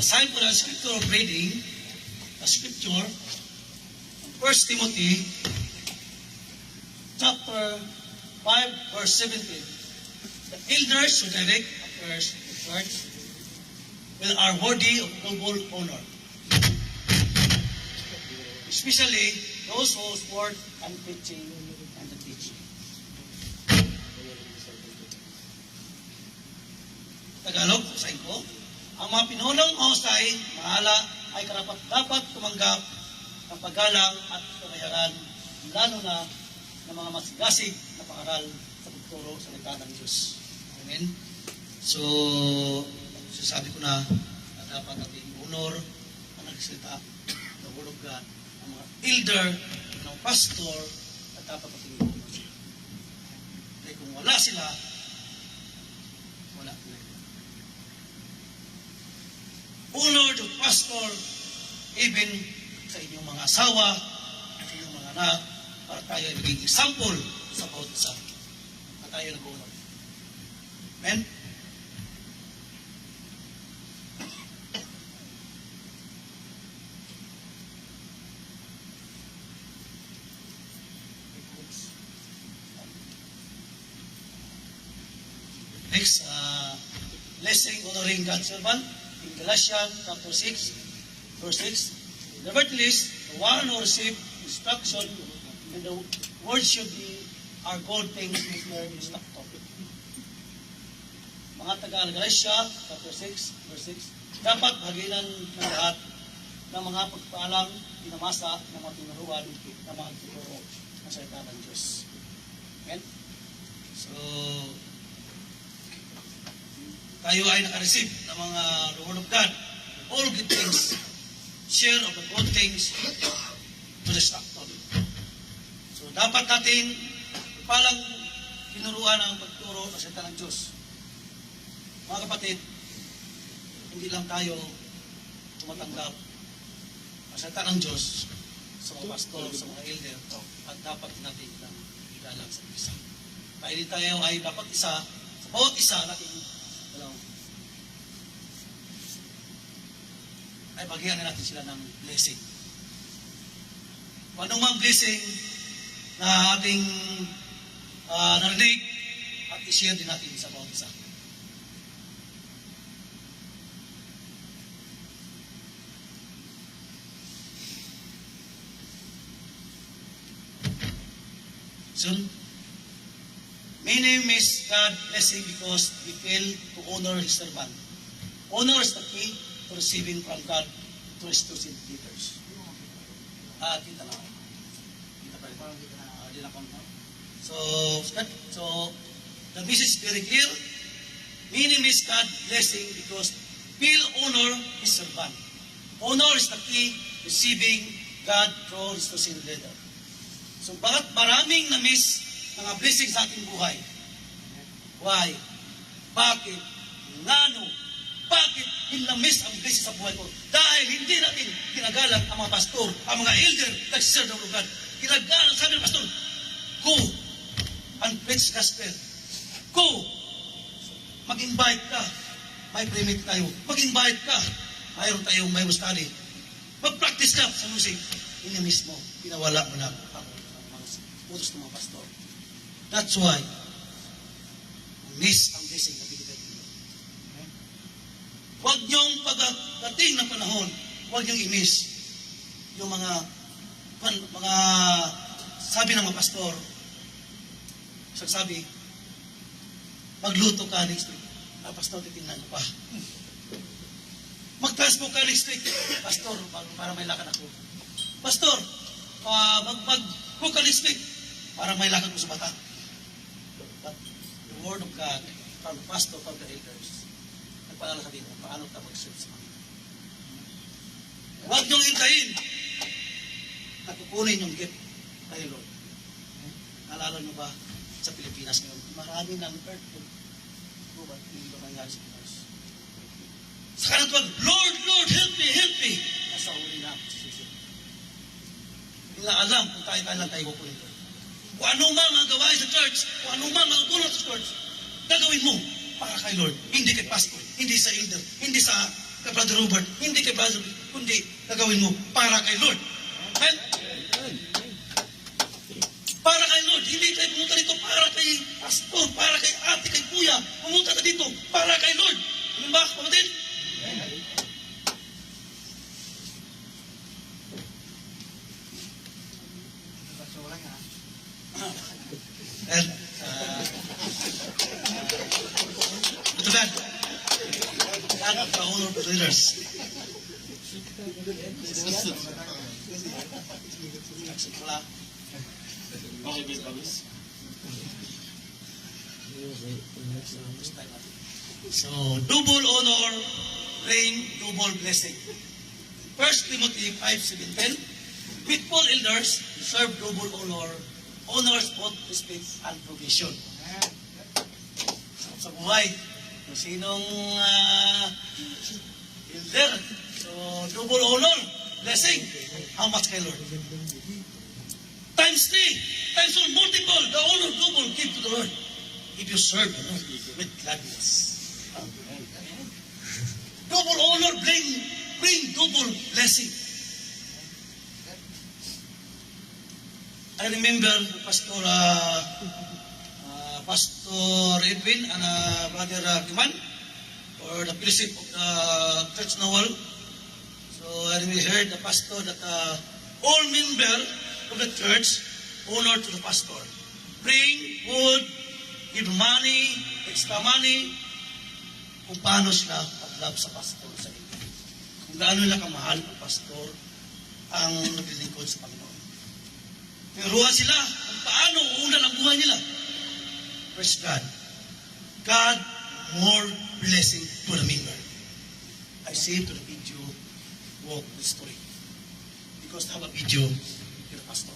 Aside for the scripture of reading, the scripture, 1 Timothy chapter 5, verse 17. The elders should direct affairs of the church will are worthy of noble honor, especially those who support and preaching and the teaching. Tagalog, sain ko, ang mga pinunong mahusay, mahala, ay karapat-dapat tumanggap ng paggalang at kamayaran, lalo na ng mga masigasig na pangaral sa pagturo sa salita ng Diyos. Amen? So, sasabi ko na dapat natin honor ang nagsalita ng Word of God, ang mga elder, ng pastor, at dapat natin honor. Dahil kung wala sila, wala. Honor the pastor, even sa inyong mga asawa, sa inyong mga anak, para tayo ay maging example sa bawat isa. Na tayo nag-honor. Amen? Next, blessing, honoring God's servant in Galatians chapter 6, verse 6. Nevertheless, the one who received instruction and the word should be our good things which learn is not topic. Mga taga-Galatia chapter 6, verse 6. Dapat haginan ng lahat ng mga pagpaalang pinamasa ng mga tinuruan na mga tinuro ng salita ng Diyos. Amen? So, tayo ay nakareceive ng mga Word of God. All good things. Share of the good things to the stockton. So, dapat natin palang tinuruan ang pagturo ng salita ng Diyos. Mga kapatid, hindi lang tayo tumatanggap ang salita ng Diyos sa mga pastor, sa mga elder, at dapat natin igalang sa isa. Dahil tayo ay dapat isa, sa bawat isa natin ay bagyan na natin sila ng blessing. Kung anong blessing na ating narinig at i-share din natin sa bawat isa. Soon, many miss God blessing because we fail to honor His servant. Honor is the key to receiving from God to restitution leaders. Kita lang. Kita pa rin. Hindi na konta. So, the message is very clear. Many miss God blessing because fail honor His servant. Honor is the key to receiving God through restitution leader. So, bakit maraming na-miss ng blessing sa ating buhay? Why? Bakit? Ngano? Bakit na-miss ang blessing sa buhay ko? Dahil hindi natin kinagalang ang mga pastor, ang mga elder, nagsiserve ng lugar. Kinagalang, sabi ng pastor, go and preach gospel. Go! Mag-invite ka. May primate tayo. Mag-invite ka. Mayroon tayong Bible study. Mag-practice ka sa music. Ini-miss mo. Pinawala mo na utos ng mga pastor. That's why miss ang blessing na binigay nila. Okay? Huwag niyong pagdating ng panahon, huwag niyong i-miss yung mga sabi ng mga pastor. Sabi, magluto ka next week. Pastor, titingnan ko pa. Mag-transport ka next week. Pastor, para may lakad ako. Pastor, mag-cook ka next week. Parang may lakad mo sa bata. But the Word of God, from the pastor, from the elders, nagpaalala sa dito, paano ka mag-serve sa mga. Huwag niyong hintayin na kukunin yung gift kay Lord. Naalala niyo ba sa Pilipinas ngayon, marami ng earthquake. But hindi ba nangyari sa Pinas? Sa kanang tuwag, Lord, Lord, help me, help me. Nasa huli na ako sa susunod. Hindi na alam kung kailan tayo kukunin ko. Kung anong mga gawain sa church, kung anong mga tulong sa church, gagawin mo para kay Lord. Hindi kay pastor, hindi sa elder, hindi sa kay Brother Robert, hindi kay Brother, kundi gagawin mo para kay Lord. Amen? Para kay Lord, hindi tayo pumunta dito para kay pastor, para kay ate, kay kuya. Pumunta ka dito para kay Lord. Amen ba, kapatid? And, ito ba? God of the honor of the leaders. Wala. So, double honor, reign, double blessing. 1 Timothy 5:17, faithful elders serve double honor, honors both respect and provision. Sa buhay, kung sinong elder, so double honor, blessing, how much kay Lord? Times 3, times 1, multiple, the honor double give to the Lord. If you serve the Lord with gladness. Double honor bring double blessing. I remember Pastor Edwin and Brother Kiman, or the bishop of the church Noel. So I heard the pastor that all members of the church honor to the pastor. Bring wood, give money, extra money, kung paano sila pag-love sa pastor sa inyo. Kung gaano nila kamahal ang pastor ang naglilingkod sa Panginoon. Tinuruan sila kung paano uunan ang buhay nila. Praise God. God, more blessing to the member. I say to the video, walk the story. Because have a video, you're a pastor.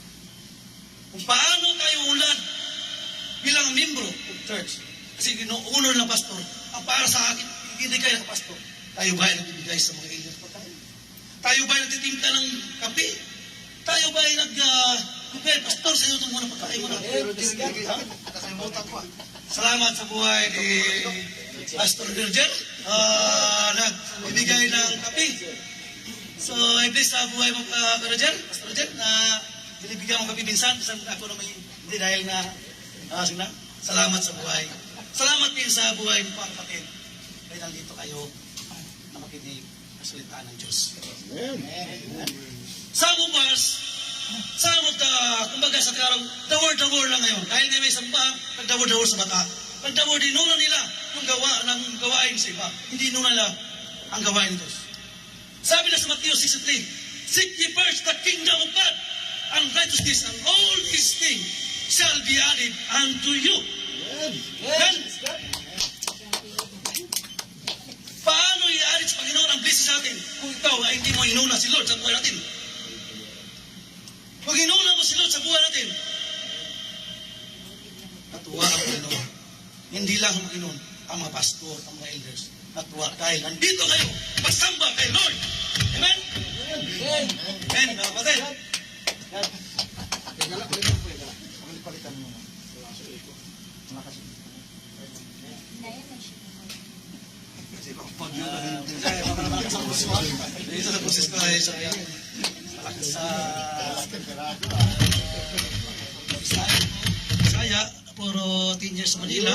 Kung paano tayo ulad bilang membro of church. Kasi honor ng pastor, ang para sa akin, hindi kayo ng pastor. Tayo ba ay nagbibigay sa mga elders pagkain? Tayo ba ay nagtitimpla ng kape? Tayo ba ay prepare, pastor, sa iyo itong muna pagkain mo na. Salamat sa buhay ni Pastor Virgil. Nagbibigay ng kape. So, I bless sa buhay mo, Virgil, Pastor Virgil, na binibigyan mo kape minsan. Ako na may, hindi dahil na, salamat sa buhay. Salamat din sa buhay mo, kapatid. Dahil nandito kayo na makinig sa salita ng Diyos. Some of us, kumbaga sa karang, dawar-dawar lang ngayon. Dahil nga may samba, nagdawar-dawar sa bata. Nagdawar, dinuna nila yung gawain sa iba. Hindi nuna nila ang gawain ng Diyos. Sabi na sa Matthew 6:3, seek ye first the kingdom of God and righteousness, and all these things shall be added unto you. Then, paano i-added sa Panginoon ang blessing sa atin kung ikaw ay hindi mo inuna si Lord sa buhay natin? Kung inuna mo si Lord sa buhay natin, natuwa ang Panginoon. Hindi lang ang Panginoon, ang mga pastor, ang mga elders. Natuwa dahil nandito kayo, magsamba kay Lord. Amen? Amen, mga kapatid. Dito sa proses ko ay sa Bisaya, puro 10 years sa Manila,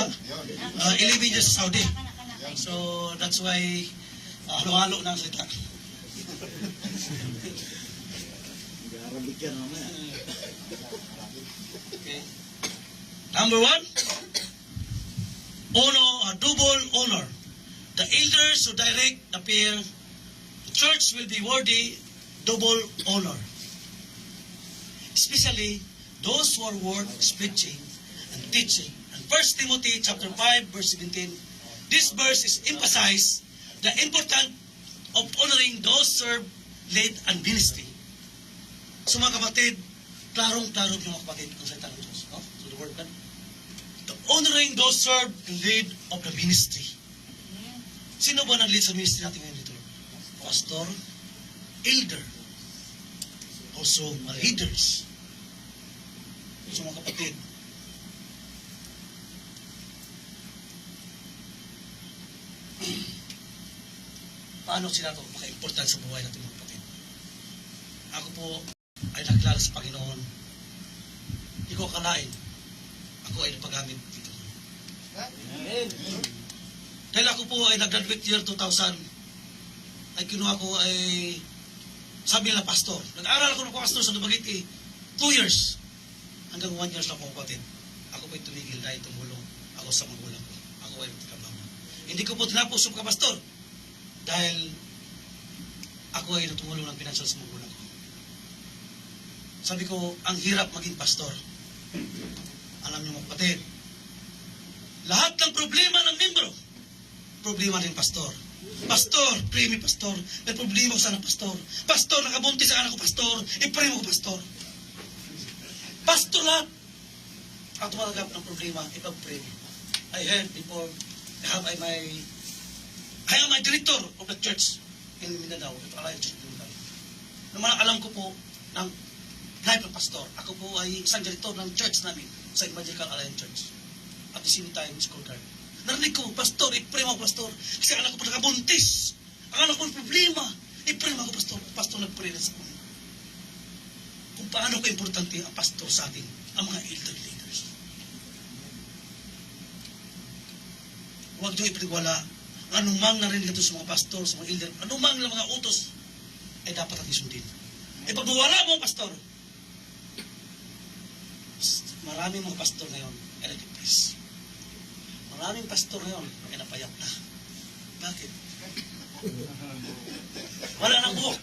11 years sa Saudi. So that's why halo-halo na ang salita. Okay. Number 1, honor, double honor. The elders who direct the pair, the church will be worthy double honor. Especially those who are worth preaching and teaching. And 1 Timothy chapter 5 verse 17, this verse is emphasized the importance of honoring those serve, lead, and ministry. So mga kapatid, klarong-klaro yung mga kapatid kung salita ng Diyos. No? So the word God. The honoring those serve and lead of the ministry. Sino ba nag-lead sa ministry natin ngayon dito? Pastor, elder, also mga leaders. So mga kapatid, paano sila ito maka-important sa buhay natin mga kapatid. Ako po ay nakilala sa Panginoon. Hindi ko akalain. Ako ay napagamit dito. Amen. Dahil ako po ay nag-graduate year 2000, ay kinuha ko ay sabi nila pastor. Nag-aral ako ng pastor sa Dumaguete 2 years. Hanggang 1 years lang po kapatid. Ako po ay tumigil dahil tumulong ako sa magulang ko. Ako ay nagtikamama. Hindi ko po tinapos sa pagkapastor dahil ako ay tumulong ng pinansyal sa magulang ko. Sabi ko, ang hirap maging pastor. Alam niyo mga kapatid, lahat ng problema ng membro, problema din pastor. Pastor, pray me pastor. May problema ko sana pastor. Pastor, nakabuntis sa anak ko pastor. I-pray mo ko pastor. Pastor lahat. Ang tumatanggap ng problema, ipag-pray. I heard before, I am my director of the church in Mindanao, ito Alliance Church in Mindanao. Naman alam ko po ng life ng pastor. Ako po ay isang director ng church namin sa Evangelical Alliance Church. At the same time, school guard. Narinig ko, pastor, i-pray mo pastor. Kasi ang anak ko pa nakabuntis. Ang anak ko may problema. I-pray mo ako pastor. Pastor nag-pray na sa akin. Kung paano ko importante ang pastor sa atin, ang mga elder leaders. Huwag niyo ipinagwala anumang narinig ito sa mga pastor, sa mga elder, anumang na mga utos, ay dapat natin sundin. E pag wala mo, pastor, maraming mga pastor ngayon ay nag-depress. Maraming pastor ngayon ay napayap na. Bakit? Wala nang buhok.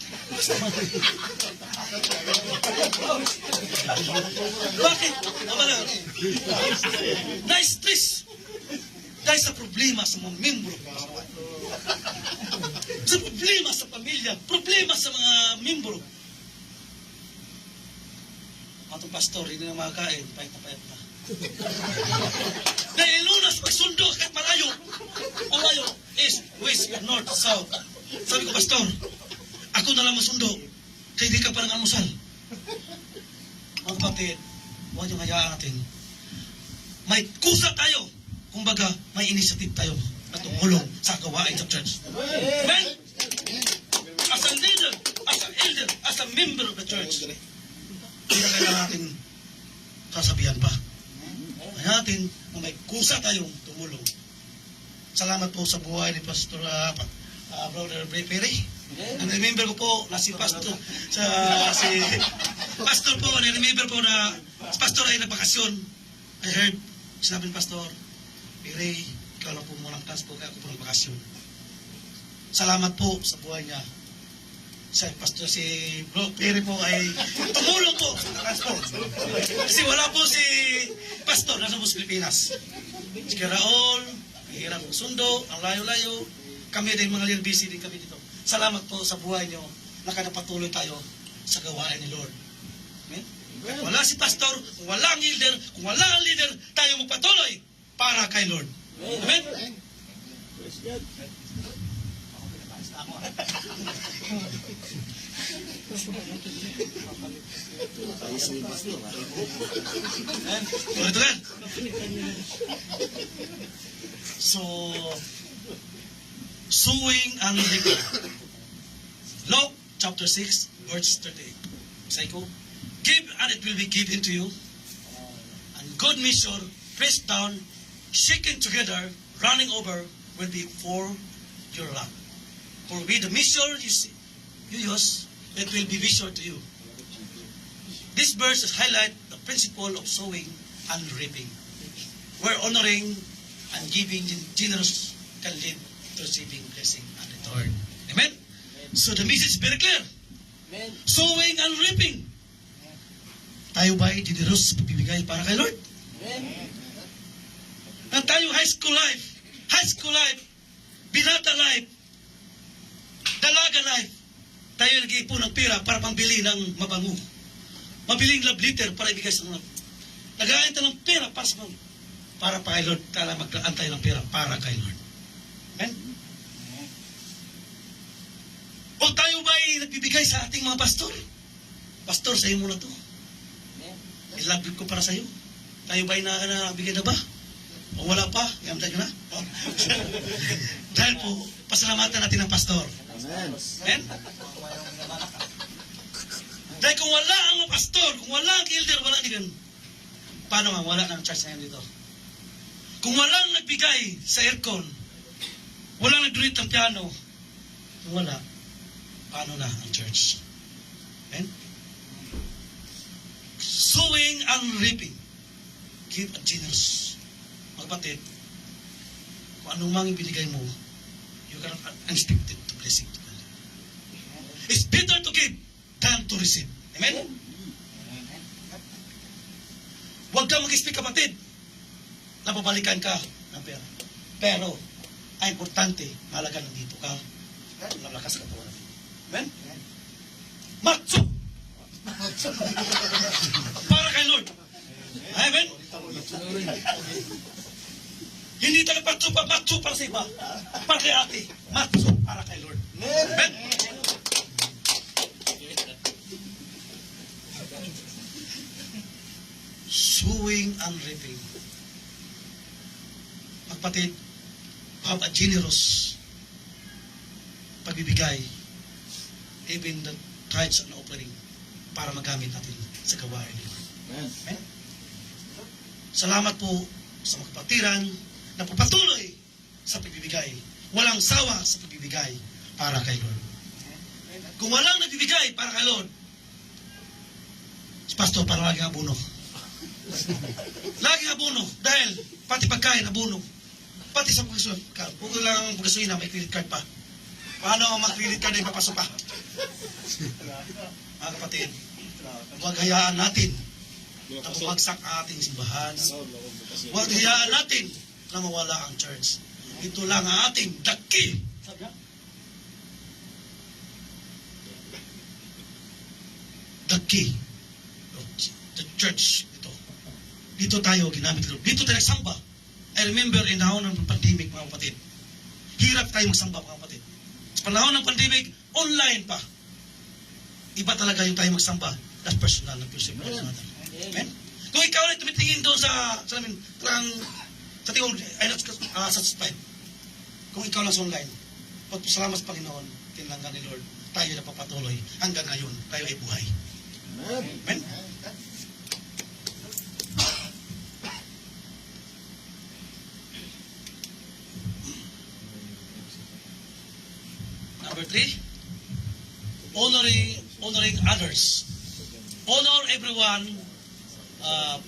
Bakit? Wala. Na-stress. Dahil sa problema sa mga membro. Sa problema sa pamilya. Problema sa mga membro. Atong pastor, hindi na makakain. Pahit na. Dahil lunas magsundo kahit malayo. Malayo. East, west, north, south. Sabi ko, pastor, ako na lang masundo. Kaya di ka parang almusal. Mga kapatid, huwag niyong hayaan natin. May kusa tayo. Kumbaga, may initiative tayo na tumulong sa gawain sa church. Amen? As a leader, as an elder, as a member of the church, hindi na kailangan natin sasabihan pa. Kaya natin na may kusa tayong tumulong. Salamat po sa buhay ni Pastor Brother Perry. Na-remember ko po na si Pastor Pastor po, na-remember po na si Pastor ay nagbakasyon. I heard, sinabi ni Pastor, Perry, ikaw lang po muna ang transport, kaya ako po nagbakasyon. Salamat po sa buhay niya. Pastor si Bro Perry po ay tumulong po sa transport. Kasi wala po si Pastor, nasa po sa Pilipinas. Si Raul, hirap sundo, ang layo-layo. Kami din mga little busy din kami dito. Salamat po sa buhay niyo na kanapatuloy tayo sa gawain ni Lord. Amen? Kung wala si Pastor, kung wala ang leader, kung wala ang leader, tayo magpatuloy para kay Lord. Amen? Ulit ulit. So, sowing and reaping. Luke chapter 6, verse 38. Say ko, give and it will be given to you. And good measure, pressed down, shaken together, running over, will be for your lap. For with the measure you use, it will be measured to you. This verse highlights the principle of sowing and reaping, where honoring and giving generous can lead to receiving blessing and return. Amen? So the message is very clear. Amen. Sowing and reaping. Tayo ba ay dineros sa pagbibigay para kay Lord? Amen. Nang tayo high school life, binata life, dalaga life, tayo nag-iipon ng pera para pambili ng mabango. Mabiling love letter para ibigay sa mga. Nag-aayos tayo ng pera para kay Lord. Kala maglaan tayo ng pera para kay Lord. Amen? O tayo ba ay nagbibigay sa ating mga pastor? Pastor, sa'yo muna to. Ilabig ko para sa'yo. Tayo ba ay nabigay na ba? O wala pa? Yamta nyo na? Dahil po, pasalamatan natin ang pastor. Amen. Amen? Dahil kung wala ang mga pastor, kung wala ang elder, wala din. Paano nga wala ng church na yan dito? Kung walang nagbigay sa aircon, walang nag-donate ng piano, kung wala, paano na ang church? Amen? Sowing and reaping. Give and generous. Mga kapatid, kung anong mang ibinigay mo, you cannot unexpected to blessing to God. It's better to give than to receive. Amen? Huwag kang mag-speak, kapatid, na babalikan ka ng pera. Pero, ang importante, mahalaga nandito ka, nalakas ka tawanan. Amen? Matso! Para kay Lord. Amen? Hindi tayo matso para sa iba. Para kay ate. Matso para kay Lord. Amen? Sowing and reaping. Magpatid, have a generous pagbibigay, even the tithes and offering, para magamit natin sa gawain nila. Amen? Salamat po sa mga kapatiran na pupatuloy sa pagbibigay. Walang sawa sa pagbibigay para kay Lord. Kung walang nagbibigay para kay Lord, si Pastor parang laging abuno. Laging abuno dahil pati pagkain abuno. Pati sa pagkasuin. Huwag lang ang pagkasuin na may credit card pa. Paano ang mag-credit card ay papasok pa? Mga kapatid, huwag hayaan natin na bumagsak ang ating simbahan. Huwag hayaan natin na mawala ang church. Ito lang ang ating daki. Daki. The church. Dito tayo ginamit. Dito tayo nagsamba. I remember in panahon ng pandemic, mga kapatid. Hirap tayo magsamba, mga kapatid. Sa panahon ng pandemic, online pa. Iba talaga yung tayo magsamba. That's personal na person. Amen? Kung ikaw na tumitingin doon sa tingin, ay not satisfied. Kung ikaw lang sa online, pagpasalamat sa Panginoon, tinlanggan ni Lord, tayo na papatuloy. Hanggang ngayon, tayo ay buhay. Amen? Number 3, honoring others. Honor everyone.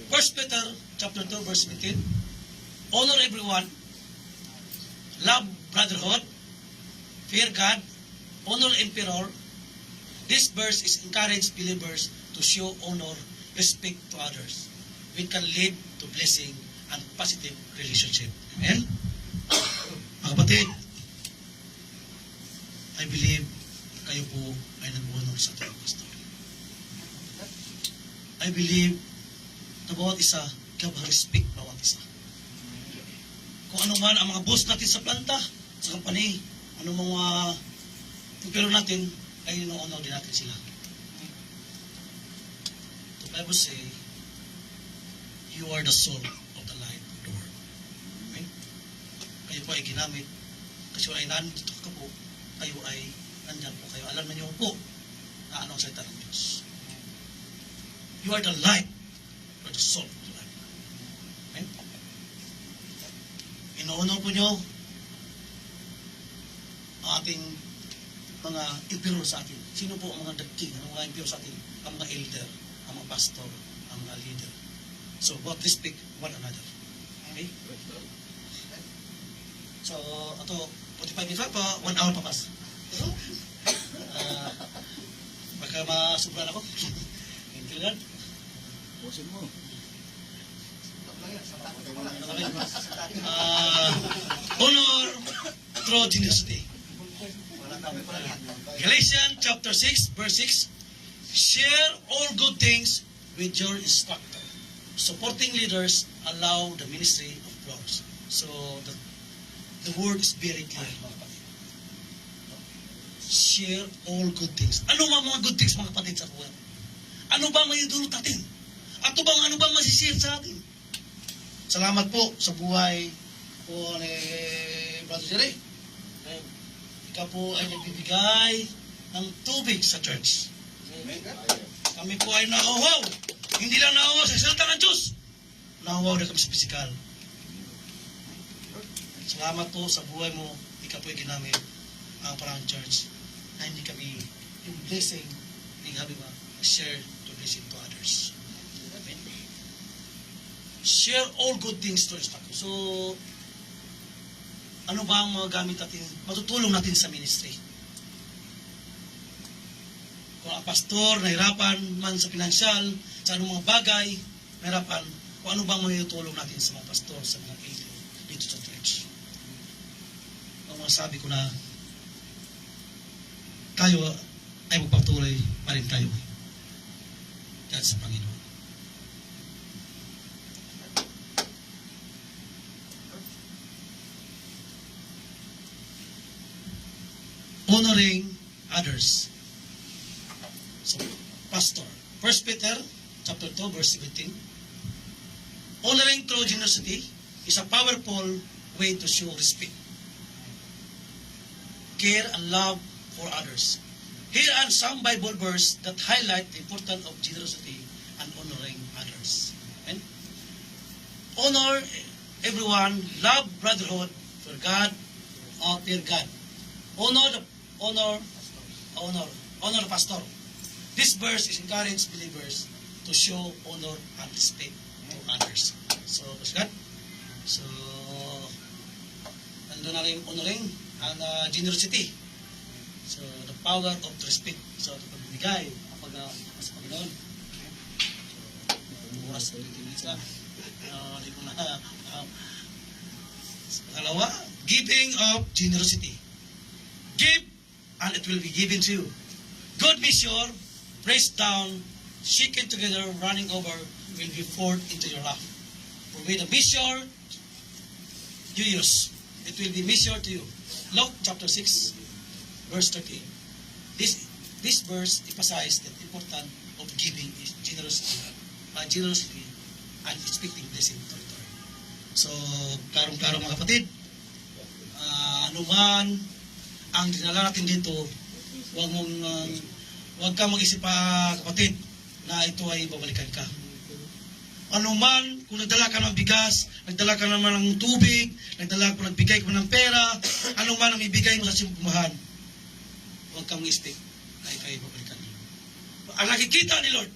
1 Peter chapter 2 verse 18. Honor everyone. Love brotherhood. Fear God. Honor emperor. This verse is encourage believers to show honor, respect to others. We can lead to blessing and positive relationship. Amen? Mga kapatid, I believe kayo po ay nag-honor sa ating pastor. I believe na bawat isa, respect bawat isa. Kung ano man ang mga boss natin sa planta, sa company, ano mga impero natin, ay ino-honor din natin sila. The Bible say, you are the soul of the light of the world. Okay? Kayo po ay ginamit, kasi ay nandito ka po, kayo ay nandyan po kayo. Alam niyo po na anong salita ng Diyos. You are the light. You are the soul of the light. Amen? Ino-honor po nyo ang ating mga impero sa atin. Sino po ang mga dagking, ang mga impero sa atin? Ang mga elder, ang mga pastor, ang mga leader. So, both respect one another. Okay? So, ito, 45 minutes pa, 1 hour pa pas. Baka masubran ako. Thank you, Lord. Pusin mo. Honor through generosity. Galatians chapter 6, verse 6. Share all good things with your instructor. Supporting leaders allow the ministry of flowers. So, the word is very clear. Share all good things. Ano mga good things, mga kapatid, sa buwan? Ano ba may dulot natin? Ano bang masishare sa atin? Salamat po sa buhay po ni Brother Jerry. ikaw po ay nagbibigay ng tubig sa church. Kami po ay nauhaw. Hindi lang nauhaw sa salita ng Diyos. Nauhaw na kami sa pisikal. Salamat po sa buhay mo. Ikaw po ay ginamit ang parang church na hindi kami yung blessing ng habi ba, share to blessing to others. Amen. Share all good things to us. So, ano ba ang mga gamit natin, matutulong natin sa ministry? Kung ang pastor nahirapan man sa pinansyal, sa anong mga bagay, nahirapan, kung ano bang matutulong natin sa mga pastor, sa mga people dito sa church. Ang mga sabi ko na, tayo ay magpatuloy pa rin tayo dahil sa Panginoon. Honoring others. So, Pastor, 1 Peter chapter 2, verse 17. Honoring through generosity is a powerful way to show respect, care, and love for others. Here are some Bible verses that highlight the importance of generosity and honoring others. Amen? Honor everyone, love brotherhood, fear God, fear God. Honor the pastor. This verse is encourage believers to show honor and respect to others. So, praise God. So, nandun na rin honoring and generosity. So, the power of respect. So, ito pagbibigay kapag sa Panginoon. So, oras na 20 minutes lang. Hindi ko na. Pangalawa, giving of generosity. Give, and it will be given to you. Good measure, pressed down, shaken together, running over, will be poured into your lap. For with the measure you use, it will be measured to you. Luke chapter 6, verse 13. This verse emphasizes the importance of giving is generously and expecting blessing to return. So, karong-karong mga kapatid, anuman ang dinala natin dito, huwag kang mag-isip pa, kapatid, na ito ay babalikan ka. Anuman, kung nagdala ka ng bigas, nagdala ka naman ng tubig, nagbigay ka ng pera, anuman ang ibigay mo sa simpumahan, huwag kang mag-expect na ito ay babalikan. Ang nakikita ni Lord,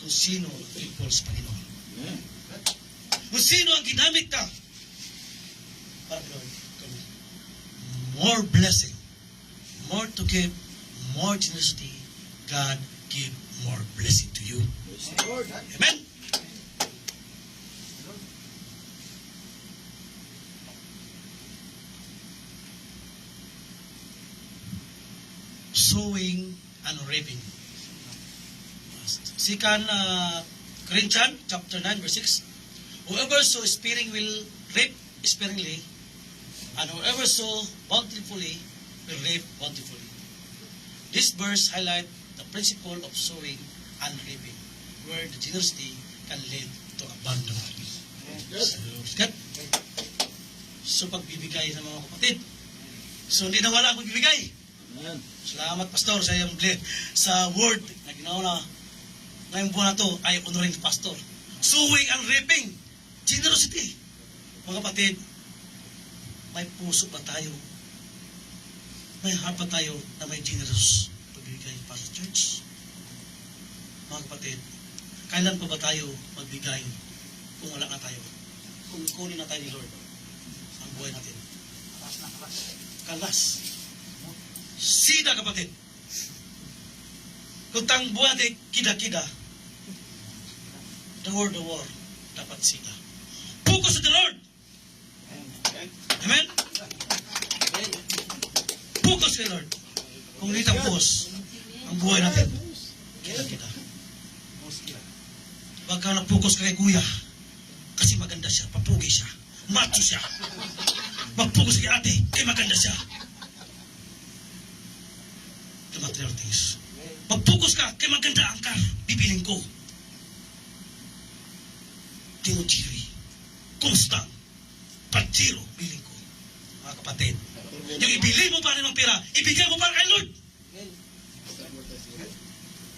kung sino ang faithful sa Panginoon. Kung sino ang ginamit ka, para Lord, more blessing, more to give, more generosity, God give more blessing to you. Amen? Sowing and reaping. Second Corinthians chapter 9 verse 6. Whoever sows sparingly will reap sparingly, and whoever sows bountifully will reap bountifully. This verse highlights the principle of sowing and reaping, where the generosity can lead to abundance. So, pagbibigay ng mga kapatid. So, hindi nawala ang pagbibigay. Salamat, Pastor, sa iyong sa word na ginawa na ngayong buwan na ito ay honoring the pastor. Sowing and reaping. Generosity. Mga kapatid, may puso ba tayo? May heart ba tayo na may generous pagbibigay para sa church? Mga kapatid, kailan pa ba tayo magbigay kung wala na tayo? Kung kunin na tayo ni Lord ang buhay natin. Kalas. Sida, kapatid. Kung tang buhay natin, kida-kida. The word, dapat sida. Focus on the Lord. Amen? Focus kay Lord. Kung hindi tayo focus, ang buhay natin, kita-kita. Huwag ka na-focus kay kuya. Kasi maganda siya, papugi siya, macho siya. Mag-focus kay ate, kay maganda siya. The material things. Mag-focus ka, kay maganda ang car, bibiling ko. Tino Jerry, kumusta? Patiro, biling ko. Mga kapatid, Yung ibili mo pa rin ng pera, ibigay mo pa kay Lord. Amen.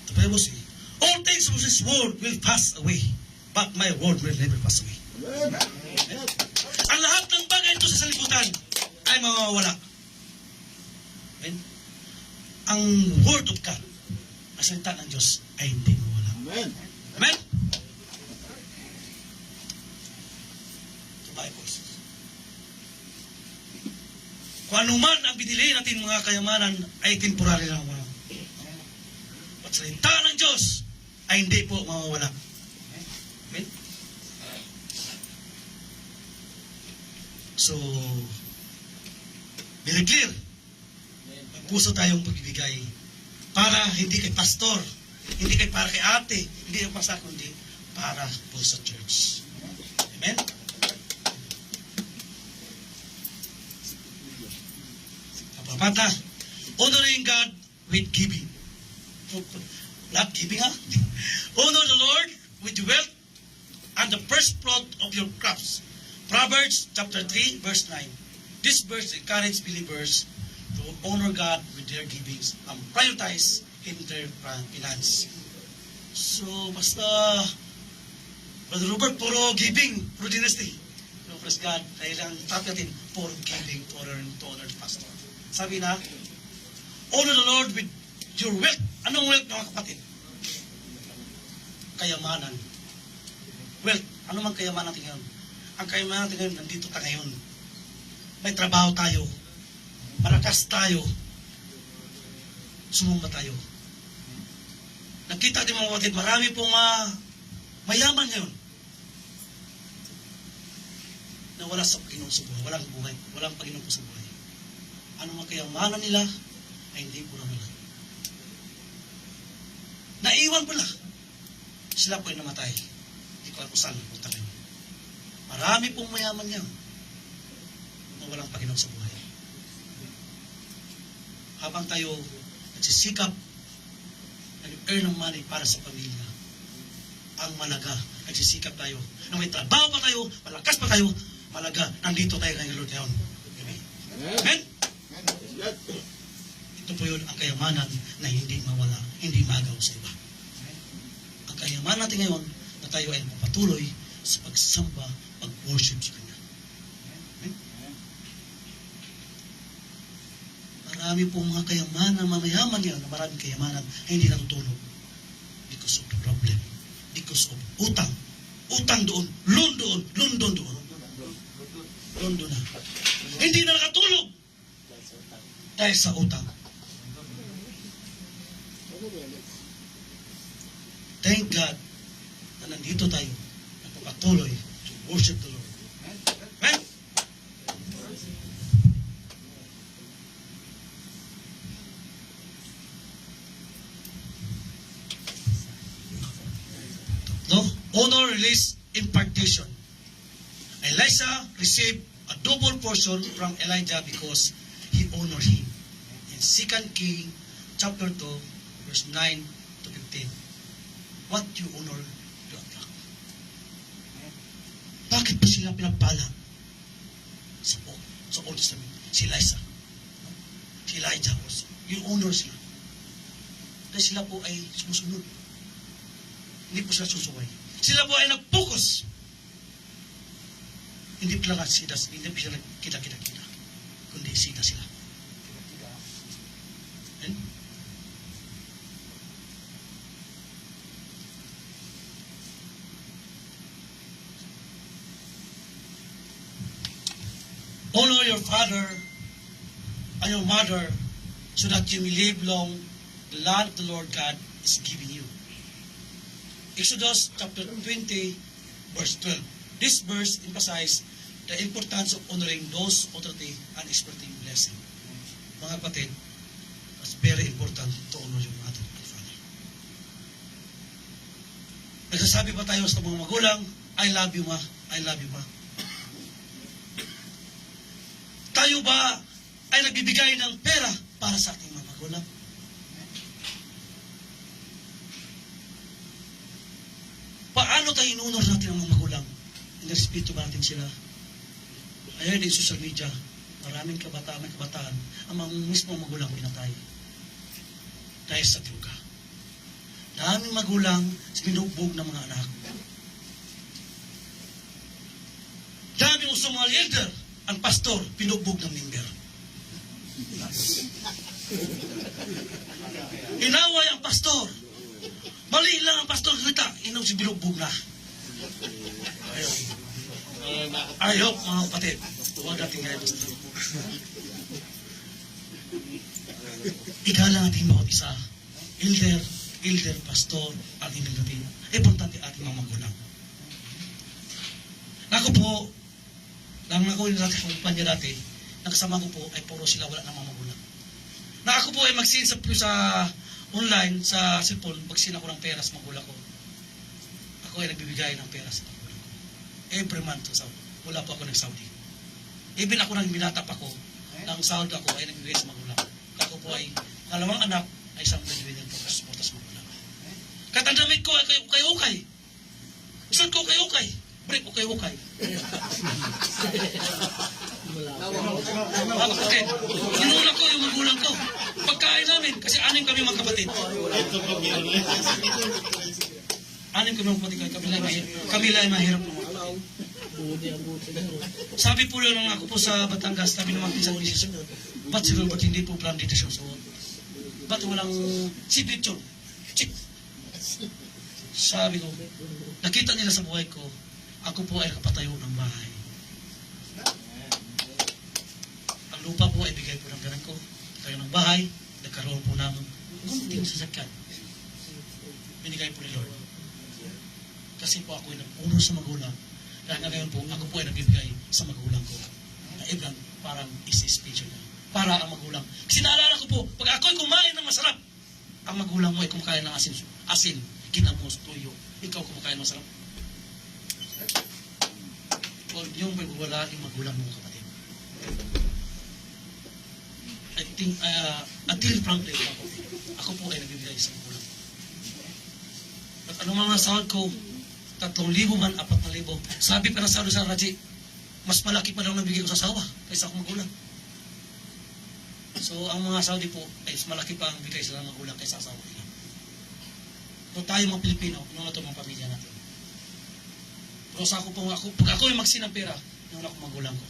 The Bible says, all things of this world will pass away, but my word will never pass away. Ang lahat ng bagay ito sa salibutan ay mawawala. Amen? Ang word of God, ang salita ng Diyos, ay hindi mawala. Amen. Amen? The Bible says, kung anuman ang binili natin mga kayamanan ay temporary lang mga. At salita ng Diyos ay hindi po mawawala. Amen? So, very clear. Magpuso tayong pagbibigay para hindi kay pastor, hindi kay para kay ate, hindi yung pasa, kundi para po sa church. Amen? Kapapata, honoring God with giving. Not giving, ha? Honor the Lord with wealth and the first fruit of your crops. Proverbs chapter 3, verse 9. This verse encourages believers to honor God with their givings and prioritize in their finance. So, basta, Brother Robert, puro giving, puro dynasty. So, praise God, dahil ang topic natin, puro giving to honor the pastor. Sabi na, honor the Lord with your wealth. Anong wealth, mga kapatid? Kayamanan. Wealth. Ano man kayamanan natin ngayon? Ang kayamanan natin ngayon, nandito tayo ngayon. May trabaho tayo. Malakas tayo. Sumumba tayo. Nakita din mga kapatid, marami pong mayaman ngayon na wala sa Panginoon sa buhay. Walang buhay. Walang Panginoon po sa buhay. Ano mga kayamanan nila ay hindi po naman. Naiwan po lang. Sila po ay namatay. Hindi ko alam kung saan punta kayo. Marami pong mayaman yan na walang Panginoon sa buhay. Habang tayo nagsisikap nag-earn ng money para sa pamilya, ang malaga, nagsisikap tayo, na may trabaho pa tayo, malakas pa tayo, malaga, nandito tayo ngayon, Lord, ngayon. Amen? Amen? Ito po yun ang kayamanan na hindi mawala, hindi magaw sa iba. Ang kayamanan natin ngayon na tayo ay mapatuloy sa pagsamba, pag-worship sa Kanya. Amen? Marami pong mga kayamanan, mamayaman yan, na maraming kayamanan ay hindi natutulog because of the problem, because of utang. Utang doon, loan doon, London doon. London na. Hindi na nakatulog dahil sa utang. Thank God na nandito tayo nagpapatuloy to worship the Lord. Amen? No? Honor, release, impartation. Elisha received a double portion from Elijah because he honored him. In 2 Kings chapter 2, verse 9 to 15. What you honor, you attract. Bakit pa sila pinagpala? Sa Old Testament. Si Elisha. Si Elijah also. You honor sila. Dahil sila po ay sumusunod. Hindi po sila susuway. Sila po ay nag-focus. Hindi po lang sila kita. Kundi sila. And, honor your father and your mother so that you may live long the land of the Lord God is giving you. Exodus chapter 20, verse 12. This verse emphasizes the importance of honoring those authority and expecting blessing. Mga kapatid, it's very important to honor yung ating father. Nagsasabi ba tayo sa mga magulang, I love you ma, I love you ma. Tayo ba ay nagbibigay ng pera para sa ating mga magulang? Paano tayo inunor natin ang mga magulang? Inespeto ba natin sila? Ayan, in social media, maraming kabataan ang mga mismo magulang ko inatay. Dahil sa droga. Daming magulang sinubugbog ng mga anak. Daming usong mga elder, ang pastor, pinugbog ng member. Inaway ang pastor. Mali lang ang pastor kita, si binugbog na. Ayaw, mga kapatid. Huwag natin gaya pastor. Igalang ating bawat isa. Elder, pastor, ang inyong natin. Importante ating mga magulang. Ako po, lang ako yung natin kumpanya dati, nakasama ko po ay puro sila wala ng mga magulang. Na ako po ay mag-send sa online, sa cellphone, mag-send ako ng pera sa magulang ko. Ako ay nagbibigay ng pera sa magulang ko. Every month sa Saudi. Wala po ako nag-Saudi. Even ako nang binatap ako, ng Saudi ako ay nagbibigay sa magulang. Ako po ay kalawang anak ay isang breadwinner po sa magulang. Katandamit ko ay ukay-ukay. Saan ko ukay-ukay? Break ukay-ukay. Mga kapatid, inuna ko yung magulang ko. Pagkain namin, kasi anim kami mga kapatid. Anim kami mga kapatid, kami lang mahirap naman. Sabi po lang ako po sa Batangas, sabi naman isang misis, ba't hindi po plan dito siya suot? Ba't walang signature? Chik! Sabi ko, nakita nila sa buhay ko, ako po ay nakapatayo ng bahay. Ang lupa po ay bigay po ng ganan ko. Tayo ng bahay, nagkaroon po ng kunting sasakyan. Binigay po ni Lord. Kasi po ako ay nag-uno sa magulang. Dahil nga ngayon po, ako po ay nagbibigay sa magulang ko. Na ibang parang is-special na. Para ang magulang. Kasi naalala ko po, pag ako ay kumain ng masarap, ang magulang mo ay kumakain ng asin, ginamos, tuyo. Ikaw kumakain ng masarap. Huwag niyong magwala yung magulang mo, kapatid. I think, until frankly, ako po ay nagbibigay sa magulang. At anong mga sahod ko, 3,000 man, 4,000. Sabi pa ng sahod sa Raji, mas malaki pa daw nabigay ko sa asawa kaysa akong magulang. So, ang mga Saudi po, ay malaki pa ang bigay sila ng magulang kaysa asawa nila. So, tayo mga Pilipino, ano na ito mga pamilya natin. Pero sa pag ako ay magsin ng pera, yung ako magulang ko.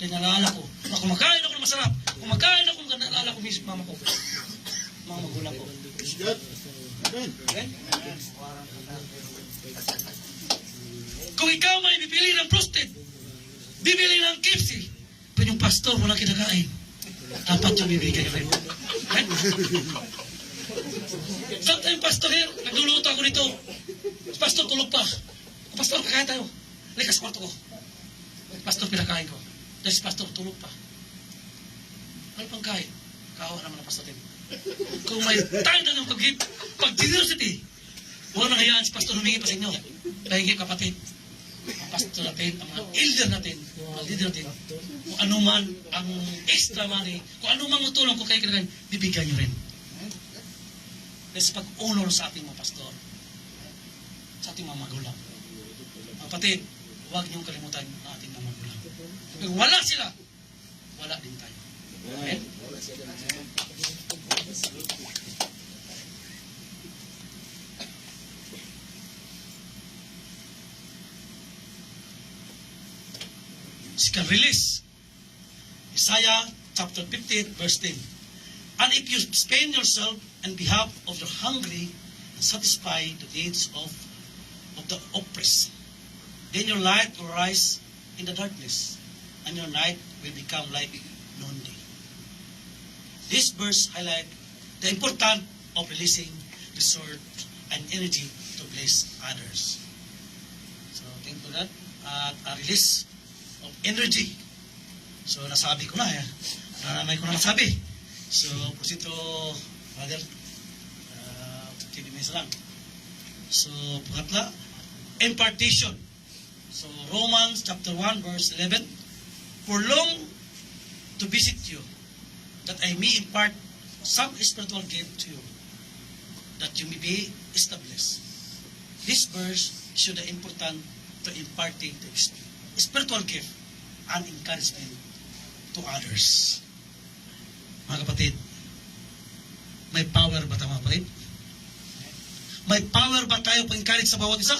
Dahil nalala ko, na kumakain ako ng masarap, kumakain ako, nalala ko mismo mama ko, mga magulang ko. Okay? Kung ikaw may bibili ng prostate, bibili ng KFC, pero yung pastor walang kinakain, dapat yung bibigay rin. Right? Sometimes pastor here, nagluluto ako nito, pastor tulog pa. Pastor, kakain tayo. Likas kwarto ko. Pastor, pinakain ko. Dahil si pastor, tulog pa. Ano pang kain? Kaawa naman ang pastor din. Kung may time na ng pag-diversity, huwag nang hayaan si pastor humingi pa sa inyo. Pahingi kapatid. Ang pastor natin, ang mga elder natin, ang leader natin, kung ano man ang extra money, kung ano man utulong ko kayo kinakain, bibigyan nyo rin. Dahil sa pag-honor sa ating mga pastor, sa ating mga magulang. Kapatid, huwag niyong kalimutan ang ating mga magulang. Kung wala sila, wala din tayo. Amen? She can release. Isaiah chapter 15, verse 10. And if you spend yourself on behalf of the hungry and satisfy the needs of the oppressed, then your light will rise in the darkness, and your night will become like noonday. This verse highlights the importance of releasing resource and energy to bless others. So, thank you for that. At a release of energy. So, nasabi ko na eh. May ko na nasabi. So, prosito, brother, 15 minutes lang. So, pangatla, impartation. So, Romans chapter 1, verse 11. For long to visit you, that I may impart some spiritual gift to you, that you may be established. This verse shows the importance to imparting the spiritual gift and encouragement to to others. Mga kapatid, may power ba tayo mga kapatid? May power ba tayo pang-encourage sa bawat isa?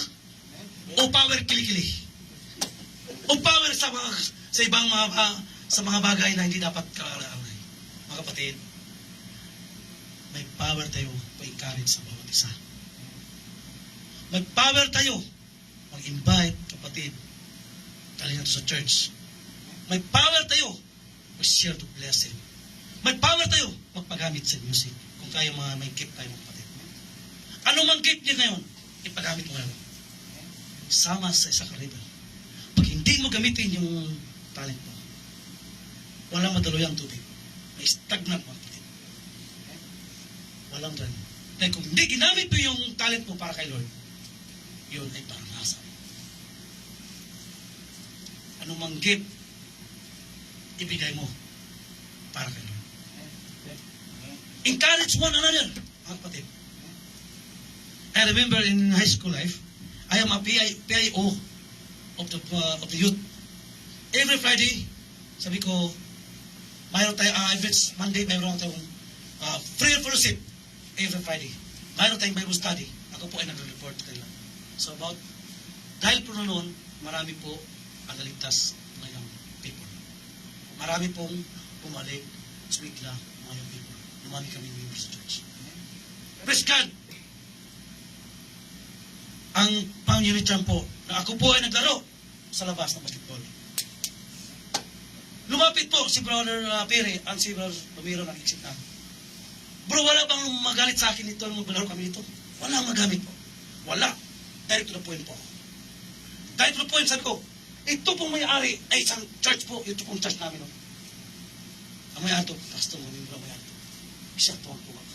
O power kilikili? O power sa ibang mga bagay na hindi dapat kaalala? Mga kapatid, may power tayo pang-encourage sa bawat isa. May power tayo mag-invite, kapatid, dali nato sa church. May power tayo mag-share to blessing. May power tayo magpagamit sa music. Kung tayo may gift tayo mga kapatid. Ano mang gift niya ngayon, ipagamit mo ngayon. Sama sa isa ka-river. Pag hindi mo gamitin yung talent mo, walang madaloy ang tubig. May stagnant mga kapatid. Walang dyan. Dahil kung hindi ginamit mo yung talent mo para kay Lord, yun ay parang asap. Ano mang gift, ibigay mo para kay Lord. Encourage one another, mga kapatid. I remember in high school life, I am a PIO of the youth. Every Friday, sabi ko, mayroon tayo, every Monday, mayroon tayong free fellowship every Friday. Mayroon tayong Bible study. Ako po ay nag-report kanila. So dahil po noon, marami po ang naligtas ng young people. Marami pong pumalik, sumigla, mga young people. Lumami kami members sa church. Praise God! Ang Panginoon po, na ako po ay naglaro sa labas ng basketball. Lumapit po si Brother Pere at si Brother Ramiro ng exit namin. Bro, wala bang magalit sa akin dito nung maglaro kami dito? Wala magamit po. Wala. Direct to the point po. Direct to the point, sabi ko, ito pong may-ari ay isang church po. Ito pong church namin. No? Ang may-ari to, pastor mo, ang may-ari to. Siya po ang tuwag.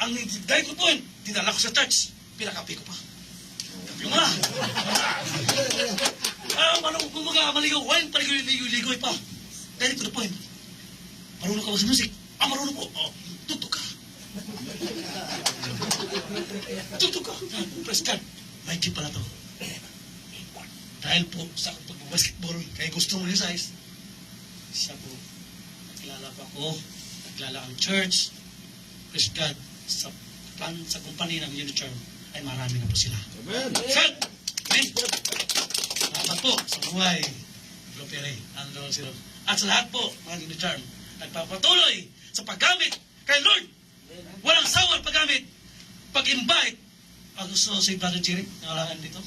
Ang direct to the point, dinala ko sa church. Pinakapi ko pa. Kapi mo na. Kung maligaw, why paligoy pa? Direct to the point. Marunong ka ba sa music? Marunong po. Tutok ka. Tutok ka. Praise God. May kip pala to. Dahil po sa pag-basketball, kaya gusto mo yung size, siya po, nakilala pa ko, nakilala ang church, praise God, sa kumpanya ng Unichurch, ay marami na po sila. Amen. Amen. Amen. Salamat po sa buhay. Bro Pere, at sa lahat po, mga Unichurch, nagpapatuloy sa paggamit kay Lord. Walang sawang paggamit. Pag-invite. Gusto si Brother Jerry, nangalangan dito.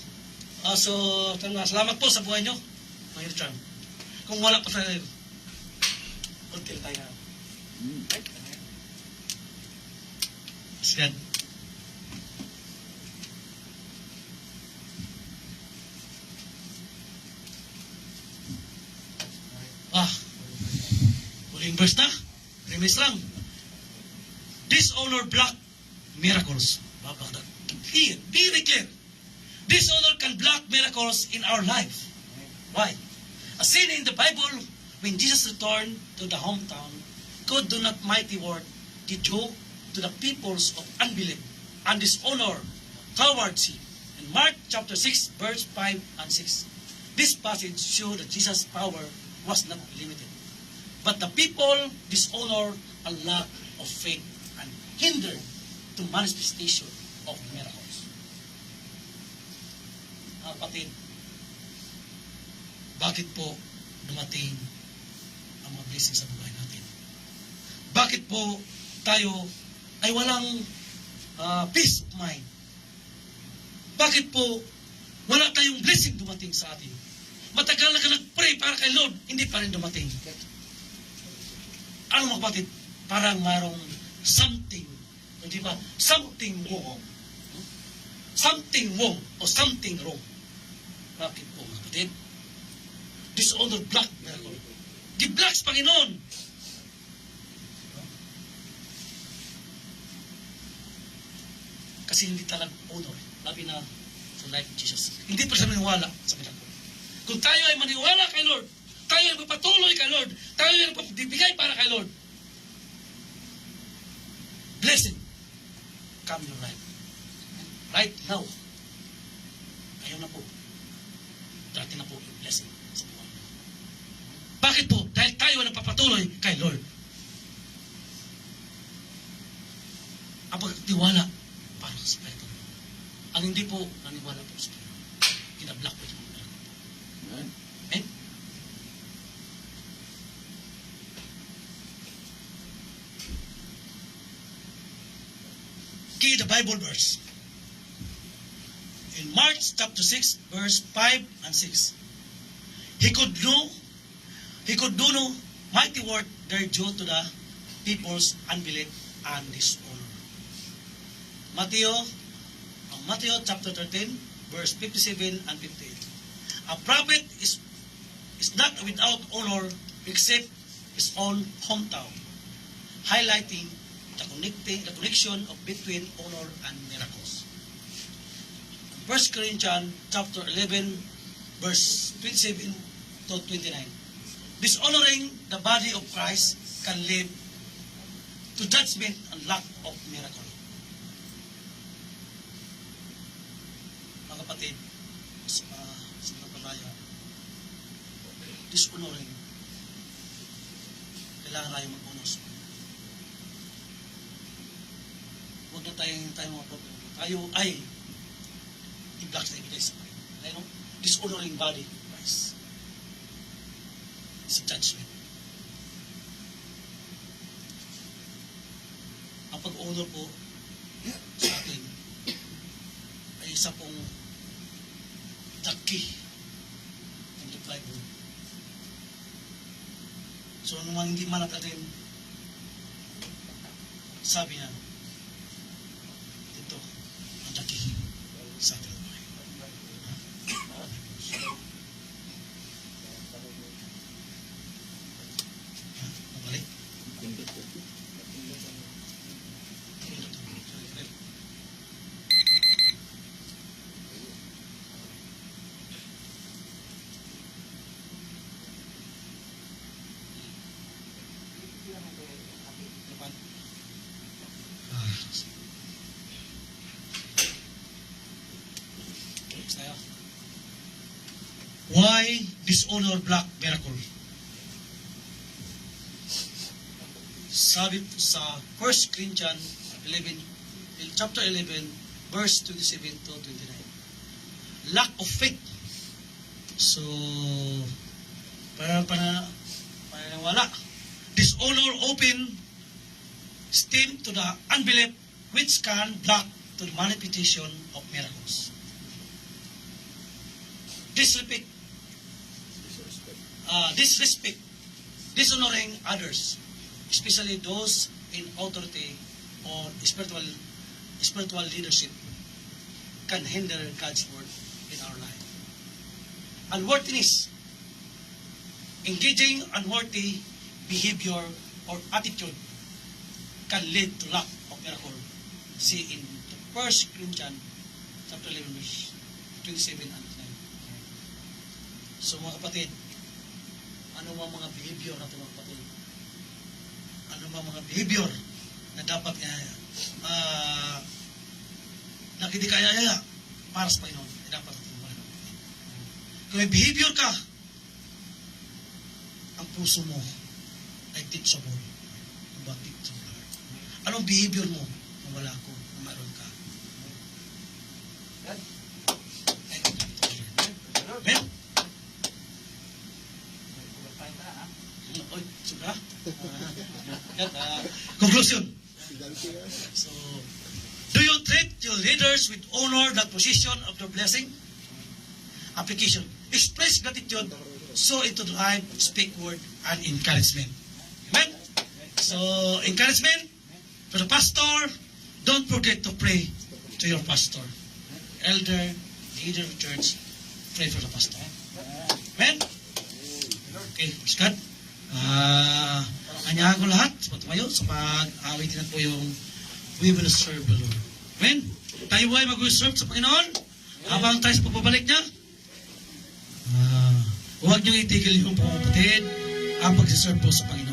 Salamat po sa buhay nyo, mga Unichurch. Kung wala pa sa hotel tayo na. Sige. Huling verse na. Premise lang. Dishonor block miracles. Very clear. Dishonor can block miracles in our life. Why? As seen in the Bible, when Jesus returned to the hometown, God do not mighty word did you to the peoples of unbelief and dishonor towards him. In Mark chapter 6, verse 5 and 6, this passage shows that Jesus' power was not limited. But the people dishonor a lack of faith and hinder the manifestation of miracles. Kapatid, bakit po dumating ang mga blessing sa buhay natin? Bakit po tayo ay walang peace of mind? Bakit po wala tayong blessing dumating sa atin? Matagal na ka nag-pray para kay Lord, hindi pa rin dumating. Ano mga kapatid? Parang mayroong something, hindi ba? Something wrong. Something wrong o something wrong. Bakit po mga kapatid? Dishonor block miracle. Gi-block sa Panginoon. Kasi hindi talaga honor. Labi na sa life of Jesus. Hindi pa siya maniwala sa miracle. Kung tayo ay maniwala kay Lord, tayo ay magpatuloy kay Lord, tayo ay magpapibigay para kay Lord, blessing come in your life. Right now, ayaw na po. Dati na po yung blessing sa buhay. Bakit po? Dahil tayo ay nagpapatuloy kay Lord. Ang pagtiwala para sa Espiritu. Ang hindi po naniwala po sa Espiritu, kinablock po yung mga miracle. Amen. Amen? Key the Bible verse. In Mark chapter 6, verse 5 and 6. He could do no mighty work there due to the people's unbelief and dishonor. Matthew chapter 13, verse 57 and 58. A prophet is not without honor except his own hometown, highlighting the connection between honor and miracles. 1 Corinthians chapter 11, verse 27 to 29. Dishonoring the body of Christ can lead to judgment and lack of miracle. Mga kapatid, sa mga palaya, dishonoring, kailangan tayo mag-honor. Huwag na tayo mga problema. Tayo ay i-block sa evidence. Tayo, dishonoring body of Christ. It's a judgment. Ang pag-honor po sa atin ay isa pong daki ng the Bible. So, anong hindi man natin, sabi niya, ito, ang daki sa atin. Mabalik. Why dishonor black miracle? Sabi sa 1 Corinthians 11, chapter 11, verse 27 to 29. Lack of faith. So, pananawala. Dishonor open steam to the unbelief which can block to the manifestation of miracles. Disrespect, dishonoring others, especially those in authority or spiritual leadership, can hinder God's word in our life. Unworthiness, engaging unworthy behavior or attitude can lead to lack of miracle. See in the 1 Corinthians chapter 11, verse 27 and 9. So mga kapatid, ano mga behavior natin mga kapatid? Ano mga behavior na dapat nakidikayaya para sa Panginoon? Dapat natin mga kapatid. Kung may behavior ka, ang puso mo ay teachable. Ba teachable? Anong behavior mo kung wala ko, kung mayroon ka? Amen? Conclusion. So, do you treat your leaders with honor that position of their blessing? Application. Express gratitude, sow into the life, speak word, and encouragement. Amen? So, encouragement for the pastor. Don't forget to pray to your pastor. Elder, leader of church, pray for the pastor. Amen? Okay, praise God. Anyahan ko lahat sa patumayo sa pag-awitin na po yung we will serve the Lord. Amen? Tayo ay mag-serve sa Panginoon habang tayo sa pagbabalik niya. Huwag niyong itigil yung mga kapatid ang pag-serve po sa Panginoon.